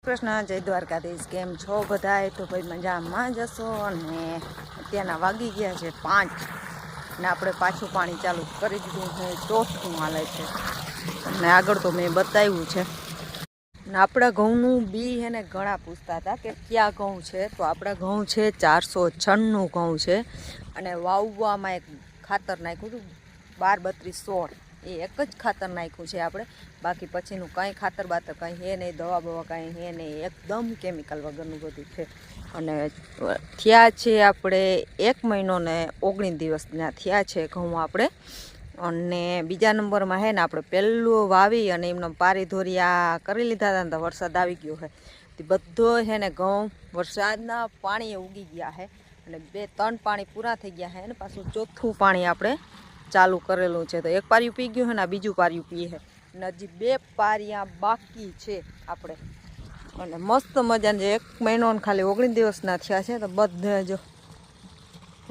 કૃષ્ણ જય દ્વારકાધીશ કેમ છો બધાય તો ભાઈ મજામાં જશો અને અત્યારના વાગી ગયા છે 5 ને આપણે પાછું પાણી ચાલુ કરી દીધું છે ચોથું હાલે છે તમને આગળ તો મેં બતાવ્યું છે ને આપણા ઘઉંનું બી હે ને ઘણા પૂછતા હતા કે ક્યાં ઘઉં છે તો આપણા ઘઉં છે 496 ઘઉં છે અને વાવવામાં એક ખાતર નાખ્યું હતું 12 32 16 એ એક જ ખાતર નાખ્યું છે આપણે બાકી પછીનું કાંઈ ખાતર બાતર કાંઈ હે નહીં દવા બવા કાંઈ હે નહીં એકદમ કેમિકલ વગરનું બધું છે અને થયા છે આપણે 1 મહિનો ને 19 દિવસના થયા છે ઘઉં આપણે અને બીજા નંબરમાં હે ને આપણે પહેલું વાવી અને એમને પારી ધોરિયા કરી લીધા હતા ને તો વરસાદ આવી ગયો છે તે બધો હે ને ઘઉં વરસાદના પાણીએ ઉગી ગયા છે અને 2-3 પાણી પૂરા થઈ ગયા છે અને પાછું ચોથું પાણી આપણે ચાલુ કરેલું છે તો એક પારિયું પી ગયું છે ને બીજું પારિયું પીએ છે અને હજી 2 પારિયા બાકી છે આપણે અને મસ્ત મજાને 1 મહિનો ને ખાલી 19 દિવસના થયા છે તો બધે જો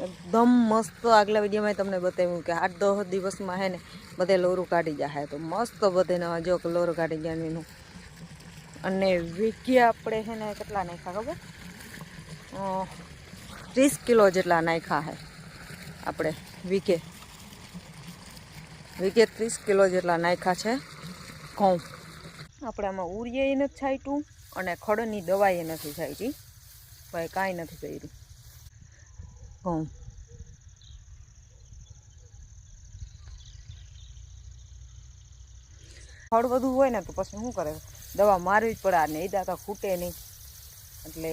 એકદમ મસ્ત આગલા વિડીયોમાં તમને બતાવ્યું કે 8-10 દિવસમાં હે ને બધે લોરું કાઢી જાય તો મસ્ત બધે નવા જો લોરું કાઢી જાણવીનું અને વીઘે આપણે છે ને કેટલા નાખ્યા ખબર 30 કિલો જેટલા નાખ્યા છે આપણે વીઘે 30 કિલો જેટલા નાખ્યા છે ઘઉં આપણે આમાં ઉરિયાએ નથી છાંટ્યું અને ખડની દવાએ નથી છાંટી ભાઈ કાંઈ નથી કર્યું ઘઉં ખડ બધું હોય ને તો પછી શું કરે દવા મારવી જ પડે આ નહીં તો ફૂટે નહીં એટલે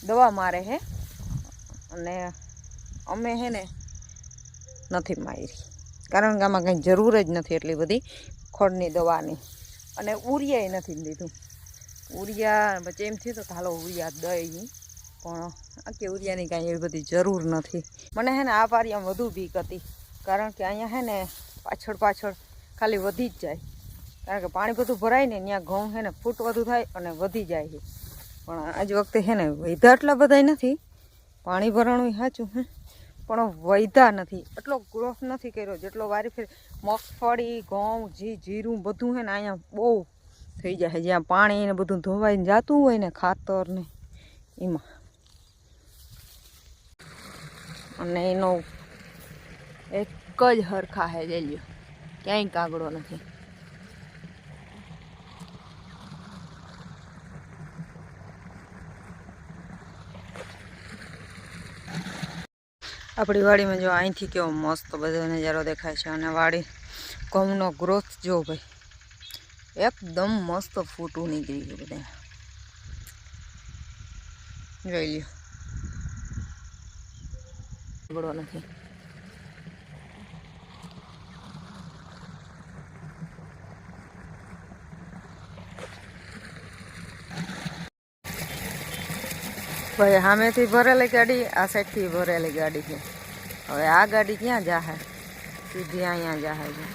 દવા મારે હે અને અમે હે ને નથી મારી કારણ કે આમાં કંઈ જરૂર જ નથી એટલી બધી ખડની દવાની અને ઉરિયાએ નથી લીધું ઉરિયા પછી એમ થયું તો હાલો ઉરિયા દઈ પણ આખી ઉરિયાની કાંઈ એવી બધી જરૂર નથી મને હે ને આ પારિયામાં વધુ બીક હતી કારણ કે અહીંયા હે ને પાછળ ખાલી વધી જ જાય કારણ કે પાણી બધું ભરાય ને ત્યાં ઘઉં હે ને ફૂટ વધુ થાય અને વધી જાય છે પણ આજ વખતે હે ને વૈધા એટલા બધા નથી પાણી ભરાણું સાચું હે પણ વૈધા નથી એટલો ગ્રોથ નથી કર્યો જેટલો વારી ફેર મગફળી ઘઉં જીરું બધું હે ને અહીંયા બહુ થઈ જાય જ્યાં પાણી ને બધું ધોવાઈને જતું હોય ને ખાતર ને એમાં અને એનો એક જ હરખા હે જઈ લ્યો ક્યાંય કાગડો નથી આપણી વાડીમાં જો અહીંથી કેવો મસ્ત બધો નજારો દેખાય છે અને વાડી ઘઉંનો ગ્રોથ જો ભાઈ એકદમ મસ્ત ફૂટું નીકળી ગયું બધા જોઈ લ્યો કાગડો નથી ભાઈ સામેથી ભરેલી ગાડી આ સાઈડથી ભરેલી ગાડી છે હવે આ ગાડી ક્યાં જાહે સીધી અહીંયા જાહે છે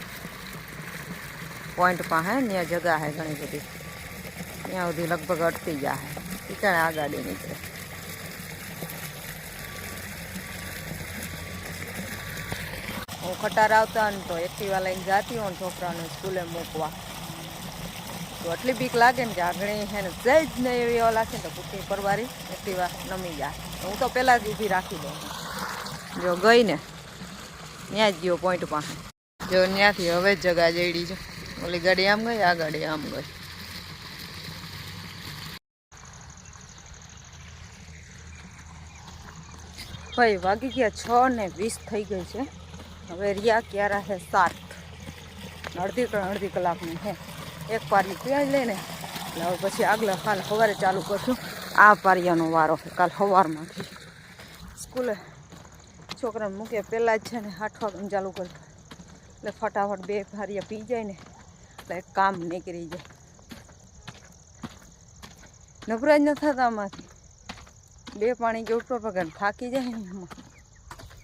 પોઈન્ટ પાસે ત્યાં જગા છે ઘણી બધી ત્યાં સુધી લગભગ અટકી જાહે ઠીકાણે આ ગાડી નીકળે હું ખટાર આવતા ને તો એક્ટિવા લઈને જતી હોય ને છોકરાઓને સ્કૂલે મૂકવા તો એટલી બીક લાગે ને કે આગળ હે ને સહેજ ને એવી એવા લાગે ને તો કુટી પરવારી એક્ટિવા નમી જાય હું તો પહેલાં જ ઊભી રાખી દઉં જો ગઈ ને ત્યાં જ ગયો પોઈન્ટ પાસે જો ત્યાંથી હવે જ જગા જઈડી છે ઓલી ગાડી આમ ગઈ આ ગાડી આમ ગઈ ભાઈ વાગી ગયા 6:20 થઈ ગઈ છે હવે રિયા ક્યારા છે 7 અડધી કલાકની છે એક પારી પીવાઈ લઈને એટલે હવે પછી આગલા કાલ સવારે ચાલુ કરશું આ પારિયાનો વારો છે કાલ સવારમાંથી સ્કૂલે છોકરાને મૂકે પહેલાં જ છે ને 8 વાગ્યાનું ચાલુ કરતા એટલે ફટાફટ 2 પારિયા પી જાય ને એટલે કામ નીકળી જાય નવરા જ ન થતા આમાંથી 2 પાણી કે ઉપર પગર થાકી જાય ને એમાં